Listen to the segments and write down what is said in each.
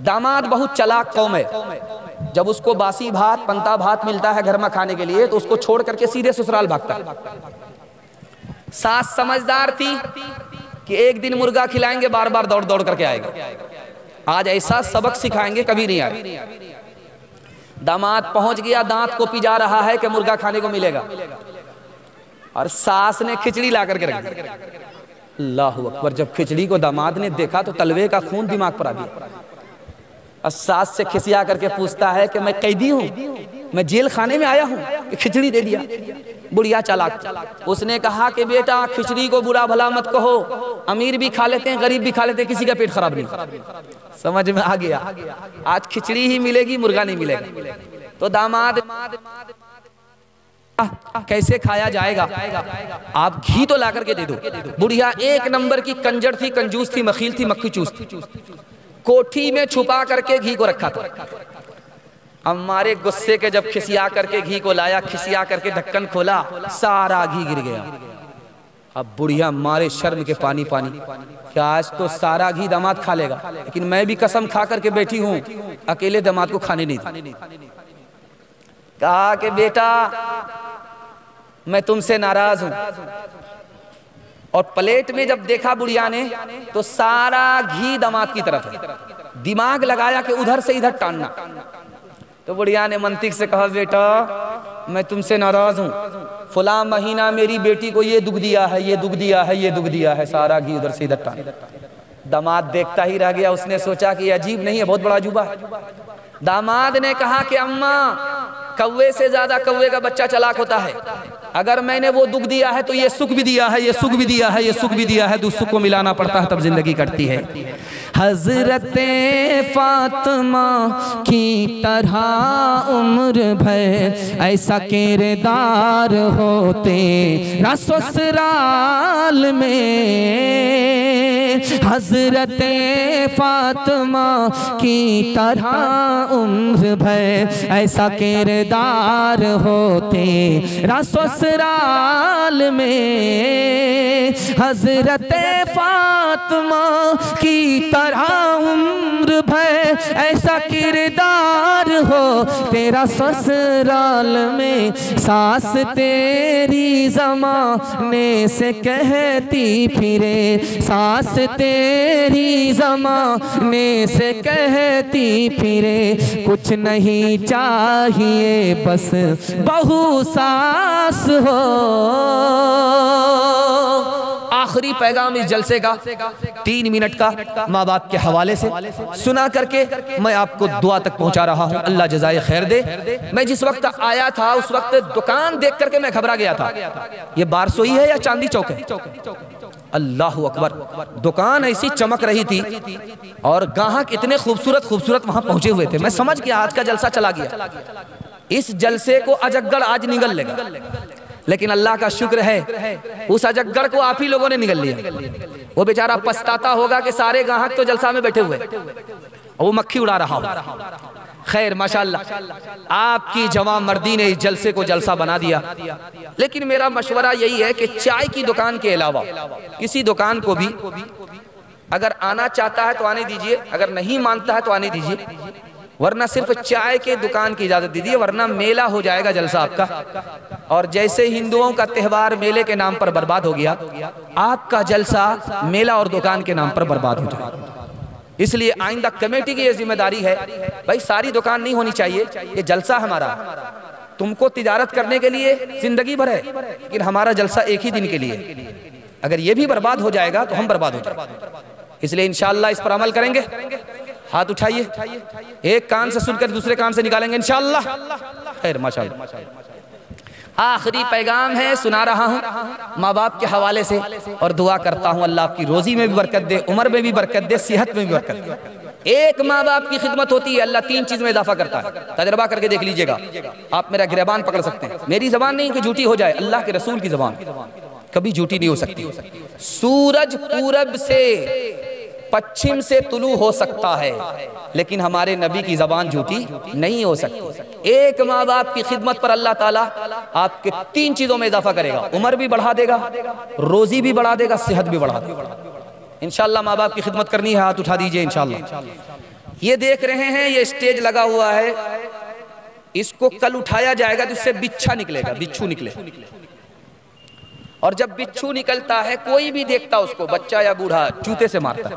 दामाद बहुत चालाक कौम है। जब उसको बासी भात पंता भात मिलता है घर में खाने के लिए तो उसको छोड़ करके सीधे ससुराल भागता है। सास समझदार थी कि एक दिन मुर्गा खिलाएंगे, बार बार दौड़ दौड़ करके आएगा, आज ऐसा सबक सिखाएंगे कभी नहीं आए। दामाद पहुंच गया, दांत को पिजा रहा है कि मुर्गा खाने को मिलेगा, और सास ने खिचड़ी ला करके रख दी। अल्लाहू अकबर। जब खिचड़ी को दामाद ने देखा तो तलवे का खून दिमाग पर आ गया। और सास से खिसिया करके पूछता है कि मैं कैदी हूँ, मैं जेल खाने में आया हूँ कि खिचड़ी दे दिया। बुढ़िया चालाक, उसने कहा कि बेटा खिचड़ी को बुरा भला मत कहो, अमीर भी खा लेते हैं गरीब भी खा लेते हैं, किसी का पेट खराब नहीं। समझ में आ गया, आज खिचड़ी ही मिलेगी, मुर्गा नहीं मिलेगा। तो दामाद कैसे खाया जाएगा, आप घी तो ला करके दे दो। बुढ़िया एक नंबर की कंजर थी, कंजूस थी, मखील थी, मक्खी चूस थी। कोठी में छुपा करके घी को रखा था। हमारे गुस्से के जब खिसिया करके घी को लाया, खिसिया करके ढक्कन खोला, सारा घी गिर गया। अब बुढ़िया मारे शर्म के पानी पानी, क्या आज तो सारा घी दामाद खा लेगा, लेकिन मैं भी कसम खा करके बैठी हूँ, अकेले दामाद को खाने नहीं दी। कहा कि बेटा मैं तुमसे नाराज हूं। और प्लेट में जब देखा बुढ़िया ने तो सारा घी दामाद की तरफ है। दिमाग लगाया कि उधर से इधर टानना। तो बुढ़िया ने मंतिक से कहा बेटा मैं तुमसे नाराज हूं, फला महीना मेरी बेटी को ये दुख दिया है, ये दुख दिया है, ये दुख दिया है, सारा घी उधर से इधर टान। दामाद देखता ही रह गया। उसने सोचा कि ये अजीब नहीं है, बहुत बड़ा अजूबा है। दामाद ने कहा कि अम्मा कौवे से ज्यादा कौवे का बच्चा चालाक होता है। अगर मैंने वो दुख दिया है तो ये सुख भी दिया है, ये सुख भी दिया है, ये सुख भी दिया है, दो सुख को मिलाना पड़ता है तब जिंदगी कटती है। हजरते फातिमा की तरह उम्र भर ऐसा किरदार होते ससुराल में। हजरते फातिमा की तरह उम्र भर ऐसा किरदार होते ससुराल में। हजरते फातिमा की तरह उम्र भर ऐसा किरदार हो तेरा ससुराल में। सास तेरी ज़माने से कहती फिरे, सास तेरी ज़माने से कहती फिरे, कुछ नहीं चाहिए बस बहू सास हो। आखिरी पैगाम इस जलसे का 3 मिनट का माँ बाप के हवाले से सुना करके मैं आपको दुआ तक पहुंचा रहा हूं। अल्लाह जज़ाए खैर दे। मैं जिस वक्त आया था उस वक्त दुकान देख करके मैं घबरा गया था, ये बारसोई है या चांदी चौक है। अल्लाहु अकबर। दुकान ऐसी चमक रही थी और ग्राहक इतने खूबसूरत खूबसूरत वहां पहुंचे हुए थे। मैं समझ गया आज का जलसा चला गया, इस जलसे को अजगड़ आज निगल लेगा। लेकिन अल्लाह का शुक्र है उस अजगड़ को आप ही लोगों ने निगल लिया। वो बेचारा पछताता होगा कि सारे ग्राहक तो जलसा में बैठे हुए और वो मक्खी उड़ा रहा हो। खैर माशाअल्लाह आपकी जवान मर्दी ने इस जलसे को जलसा बना दिया। लेकिन मेरा मशवरा यही है कि चाय की दुकान के अलावा किसी दुकान को भी अगर आना चाहता है तो आने दीजिए, अगर नहीं मानता है तो आने दीजिए, वरना सिर्फ चाय के दुकान की इजाजत दीजिए, वरना मेला हो जाएगा जलसा आपका। और जैसे हिंदुओं का त्योहार मेले के नाम पर बर्बाद हो गया, आपका जलसा मेला और दुकान के नाम पर बर्बाद हो जाएगा। इसलिए आइंदा कमेटी की यह जिम्मेदारी है, भाई सारी दुकान नहीं होनी चाहिए, ये जलसा हमारा, तुमको तिजारत करने के लिए जिंदगी भर है, लेकिन हमारा जलसा एक ही दिन के लिए। अगर ये भी बर्बाद हो जाएगा तो हम बर्बाद हो जाएंगे। इसलिए इंशाअल्लाह इस पर अमल करेंगे। हाथ उठाइए, एक कान से सुनकर दूसरे कान से निकालेंगे इंशाअल्लाह। खैर माशाअल्लाह। आखिरी पैगाम है सुना रहा हूँ माँ बाप के हवाले से और दुआ करता हूँ अल्लाह आपकी रोजी में भी बरकत दे, उम्र में भी बरकत दे, सेहत में भी बरकत दे। एक माँ बाप की खिदमत होती है, अल्लाह 3 चीज में इजाफा करता है। तजर्बा करके देख लीजिएगा, आप मेरा गिरबान पकड़ सकते हैं। मेरी जबान नहीं कि झूठी हो जाए, अल्लाह के रसूल की जबान कभी झूठी नहीं हो सकती। सूरज पूरब से पश्चिम से तुलू हो सकता है, लेकिन हमारे नबी की जबान झूठी नहीं हो सकती। एक माँ बाप की खिदमत पर अल्लाह ताला आपके 3 चीजों में इजाफा करेगा, उम्र भी बढ़ा देगा, रोजी भी बढ़ा देगा, सेहत भी बढ़ा देगा। इंशाअल्लाह माँ बाप की खिदमत करनी है, हाथ उठा दीजिए इंशाअल्लाह। ये देख रहे हैं, ये स्टेज लगा हुआ है, इसको कल उठाया जाएगा तो इससे बिच्छा निकलेगा, बिच्छू निकले। और जब बिच्छू निकलता है कोई भी देखता उसको, बच्चा या बूढ़ा, जूते से मारता है।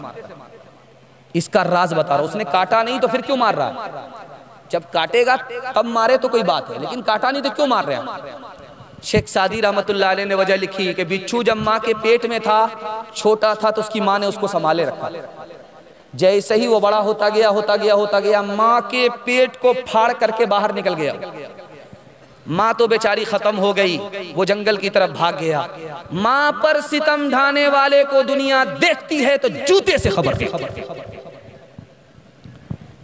इसका राज बता रहा, उसने काटा नहीं तो फिर क्यों मार रहा है? जब काटेगा तब मारे तो कोई बात है, लेकिन काटा नहीं तो क्यों मार रहे हैं? शेख सादी रहमतुल्लाह अलैह ने वजह लिखी कि बिच्छू जब माँ के पेट में था, छोटा था, तो उसकी माँ ने उसको संभाले रखा। जैसे ही वो बड़ा होता गया, माँ के पेट को फाड़ करके बाहर निकल गया। माँ तो बेचारी खत्म हो गई, वो जंगल की तरफ भाग गया। माँ पर सितम ढाने वाले को दुनिया देखती है तो जूते से खबर देती है।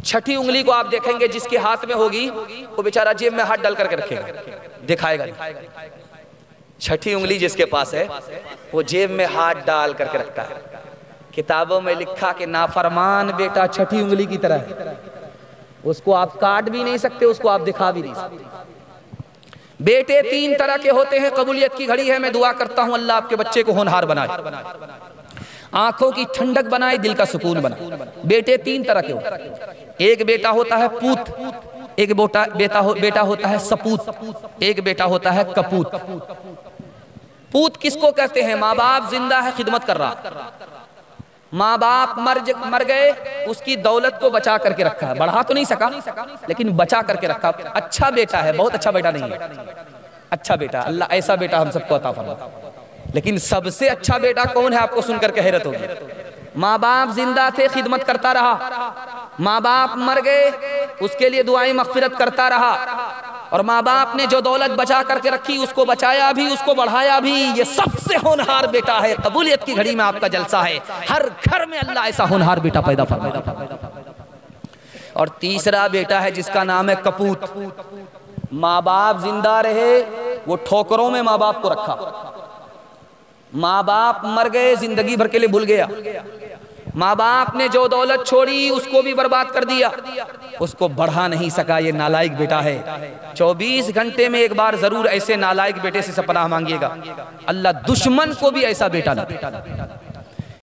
छठी उंगली को आप देखेंगे, जिसके हाथ में होगी वो बेचारा जेब में हाथ डाल करके रखेगा, दिखाएगा नहीं। छठी उंगली जिसके पास है वो जेब में हाथ डाल करके रखता है। किताबों में लिखा कि नाफरमान बेटा छठी उंगली की तरह है, उसको आप काट भी नहीं सकते, उसको आप दिखा भी नहीं सकते। बेटे तीन तरह के होते हैं, कबूलियत की घड़ी है, मैं दुआ करता हूं अल्लाह आपके बच्चे को होनहार बनाए, आंखों की ठंडक बनाए, दिल का सुकून बनाए। बेटे तीन तरह के होते हैं, एक बेटा होता है पूत, एक बेटा होता है सपूत, एक बेटा होता है कपूत। पूत किसको कहते हैं? माँ बाप जिंदा है, खिदमत कर रहा, माँ बाप मर गए, उसकी दौलत को बचा करके रखा है, बढ़ा तो नहीं सका लेकिन बचा करके रखा। अच्छा बेटा है, बहुत अच्छा बेटा नहीं है, अच्छा बेटा, अल्लाह ऐसा बेटा हम सबको अता फरमाए। लेकिन सबसे अच्छा बेटा कौन है? आपको सुनकर के हैरत होगी। माँ बाप जिंदा थे, खिदमत करता रहा, माँ बाप मर गए, उसके लिए दुआएं मगफिरत करता रहा, और माँ बाप ने जो दौलत बचा करके रखी उसको बचाया भी, उसको बढ़ाया भी। ये सबसे होनहार बेटा है। कबूलियत की घड़ी में आपका जलसा है, हर घर में अल्लाह ऐसा होनहार बेटा पैदा फरमाए। और तीसरा बेटा है जिसका नाम है कपूत। माँ बाप जिंदा रहे, वो ठोकरों में माँ बाप को रखा, माँ बाप मर गए, जिंदगी भर के लिए भूल गया, माँ बाप ने जो दौलत छोड़ी उसको भी बर्बाद कर दिया, उसको बढ़ा नहीं सका। ये नालायक बेटा है। 24 घंटे में एक बार जरूर ऐसे नालायक बेटे से पनाह मांगिएगा, अल्लाह दुश्मन को भी ऐसा बेटा ना दे।